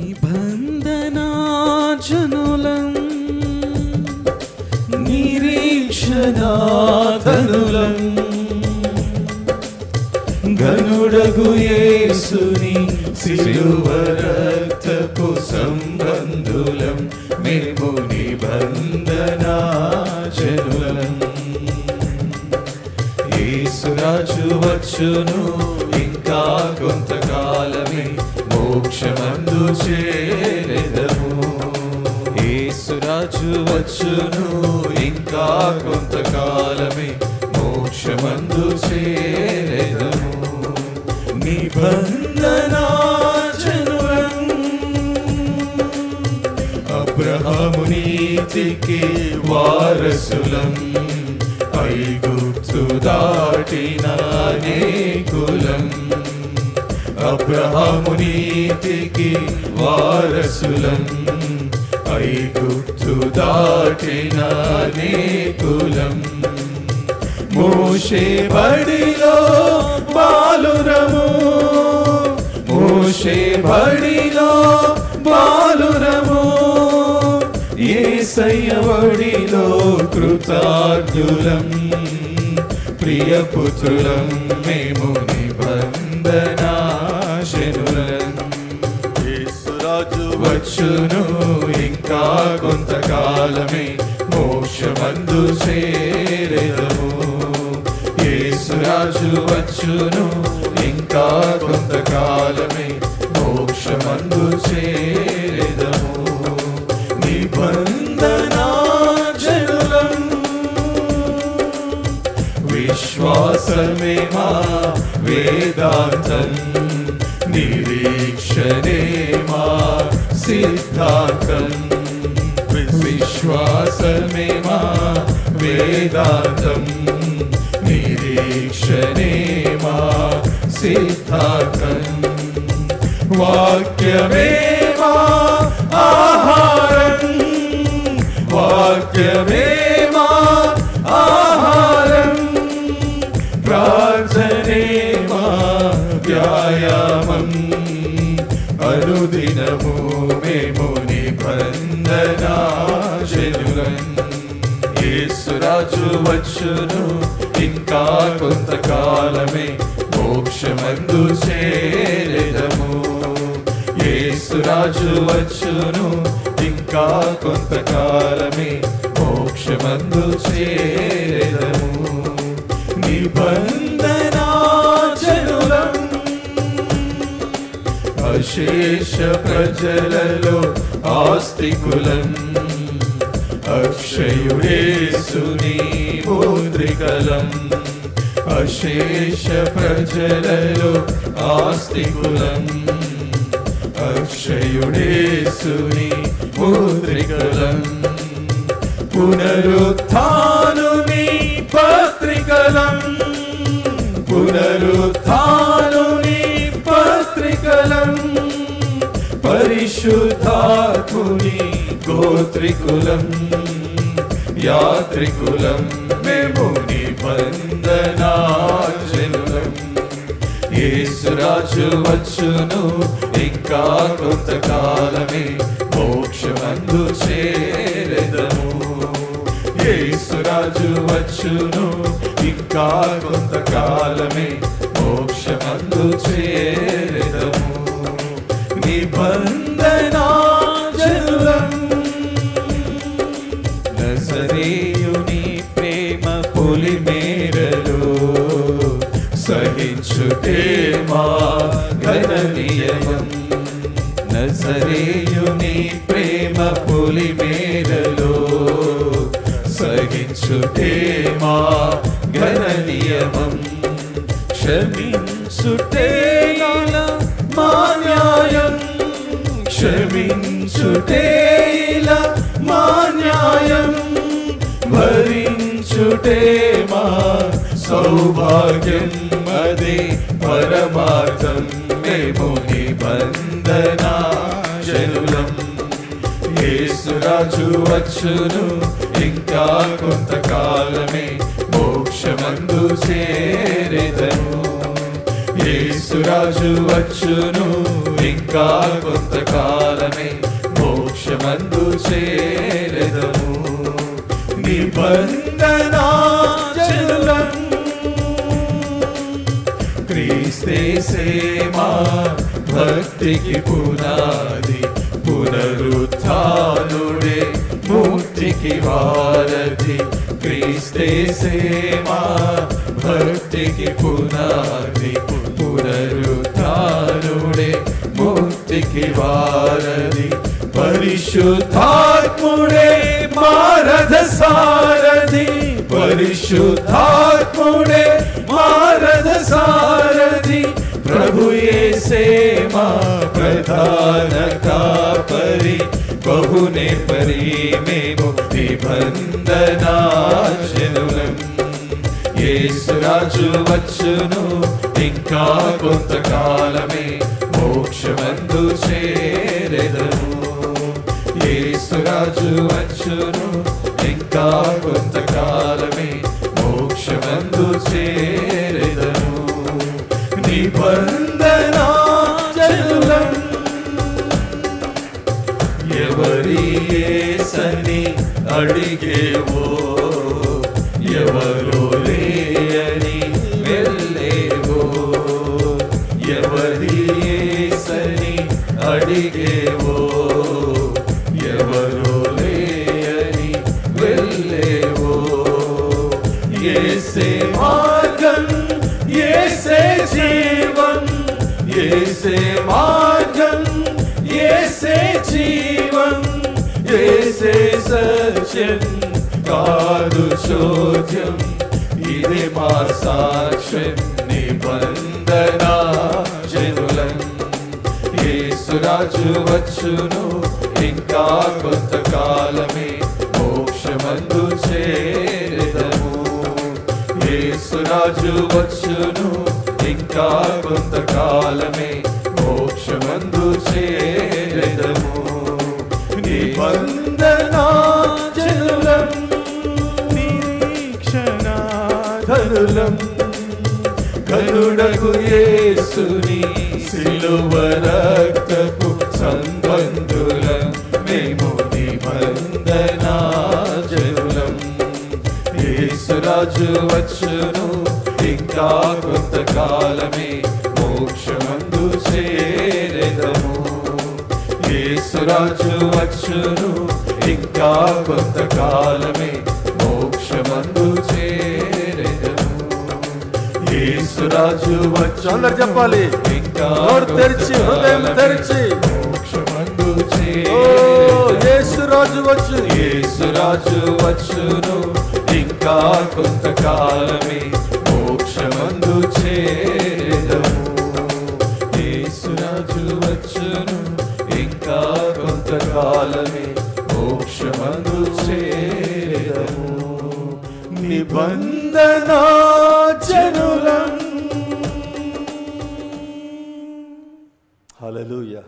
నిబంధనాజనులం నిరీక్షణాధనులం గనుడగు యేసుని సిలువ రక్తపు సంబంధులం మేము నిబంధనాజనులం. యేసురాజు వచ్చును ఇంకా కొంతకాలమే మోక్షమందు చేరెదము. యేసురాజు వచ్చును ఇంకా కొంతకాలమే మోక్షమందు చేరెదము. నిబంధనాజనులం అబ్రహాము నీతికి వారసులం ఐగుప్తు దాటిన అనేకులం. అబ్రహాము నీతికి వారసులం ఐగుప్తు దాటిన అనేకులం. మోషే బడిలో బాలురము మోషే బడిలో బాలురము యేసయ్య బడిలో కృతజ్ఞులం. ప్రియపుత్రులం మేము నిబంధనాజనులం. యేసురాజు వచ్చును ఇంకా కొంతకాలమే మోక్షమందు చేరెదము. యేసురాజు వచ్చును ఇంకా కొంతకాలమే మోక్షమందు చేరెదము. నిబంధనాజనులం విశ్వాసమే మా వేదాంతం నిరీక్షణే మా సిద్ధాంతం. విశ్వాసమే మా వేదాంతం నిరీక్షణే మా సిద్ధాంతం. వాక్యమే మా ఆహారం వాక్యమే మా ఆహారం ప్రార్థనే మా వ్యాయామం. అనుదినము మేము నిబంధనాజనులం. యేసురాజు వచ్చును ఇంకా కొంతకాలమే మోక్షమందు చేరెదము. యేసురాజు వచ్చును ఇంకా కొంతకాలమే మోక్షమందు చేరెదము. నిబంధనాజనులం అశేష ప్రజలలో ఆస్తికులం అక్షయుడేసుని ముద్రికలం. అశేష ప్రజలలో ఆస్తికులం అక్షయుడేసుని ముద్రికలం. పునరుత్థానుని పత్రికలం పునరుత్థానుని పత్రికలం. పరిశుద్ధాత్ముని గోత్రికులం యాత్రికులం మేము నిబంధనాజనులం. యేసురాజు వచ్చును ఇంకా కొంతకాలమే మోక్షమందు చేరెదము. యేసురాజు వచ్చును ఇంకా కొంతకాలమే మోక్షమందు చేరెదము. నిబంధనాజనులం నజరేయుని ప్రేమ పొలిమేరలో సహించుటే మా ఘన నియమం. నజరేయుని ప్రేమ పొలిమేరలో సహించుటే మా ఘన నియమం. క్షమించుటే మా న్యాయం క్షమించుటే మా న్యాయం. భరించుటే మా సౌభాగ్యం అదే పరమార్థం మేము నిబంధనాజనులం. యేసురాజు వచ్చును ఇంకా కొంతకాలమే మోక్షమందు చేరెదము. యేసురాజు వచ్చును ఇంకా కొంతకాలమే మోక్షమందు చేరెదము. నిబంధనా జనులం క్రీస్తేసే మా భక్తికి పునాది, పునరుత్థానుడే ముక్తికి వారధి. క్రీస్తేసే మా భక్తికి పునాది, పునరుత్థానుడే ముక్తికి వారధి. పరిశుద్ధాత్ముడే మా రథ సారథి, పరిశుద్ధాత్ముడే మా రథ సారథి. ప్రభు యేసే మా ప్రధాన కాపరి, బహునే పరి మేము నిబంధనా జనులం. యేసు రాజు వచ్చును ఇంకా కొంతకాలమే మోక్షమందు చేరెదము. యేసు రాజు వచ్చును ఇంకా కొంతకాలమే మోక్షమందు చేరెదము. నిబంధనా జనులం ఎవరి యేసని అడిగేవో, ఎవరో లేని వెళ్ళేవో. ఎవరి యేసని అడిగేవో, ఎవరో లేని వెళ్ళేవో. యేసే మార్గం, యేసే జీవం, యేసే మార్గం, యేసే జీవం. యేసే సత్యం కాదు చోద్యం, ఇదే మా సాక్ష్యం నిబంధనా జనులం. యేసు రాజు వచ్చును ఇంకా కొంతకాలమే మోక్షమందు చేరెదము. యేసు రాజు వచ్చును ఇంకా కొంతకాలమే మోక్షమందు చేరెదము. నిబంధనా జనులం నిరీక్షణాధరులం. కరుణకు యేసుని సిలువ రక్తపు సంబంధులం మేము నిబంధనా జనులం. యేసు రాజు వచ్చును ఇంకా కొంతకాలమే మోక్షమందు చేరెదము. యేసు రాజు వచ్చును ఇంకా కొంతకాలమే మోక్షమందు చేరెదము. యేసు రాజు వచ్చును, అందరూ చెప్పాలి, ఇంకా నోరు తెరిచి హృదయం తెరిచి మోక్షమందు చేరెదము. యేసు రాజు వచ్చు, యేసు రాజు వచ్చును ఇంకా కొంతకాలమే మోక్షమందు చేరెదము. యేసు రాజు వచ్చును ఇంకా కొంతకాలమే మోక్షమందు చేరెదము. నిబంధనా జనులం. హల్లెలూయా.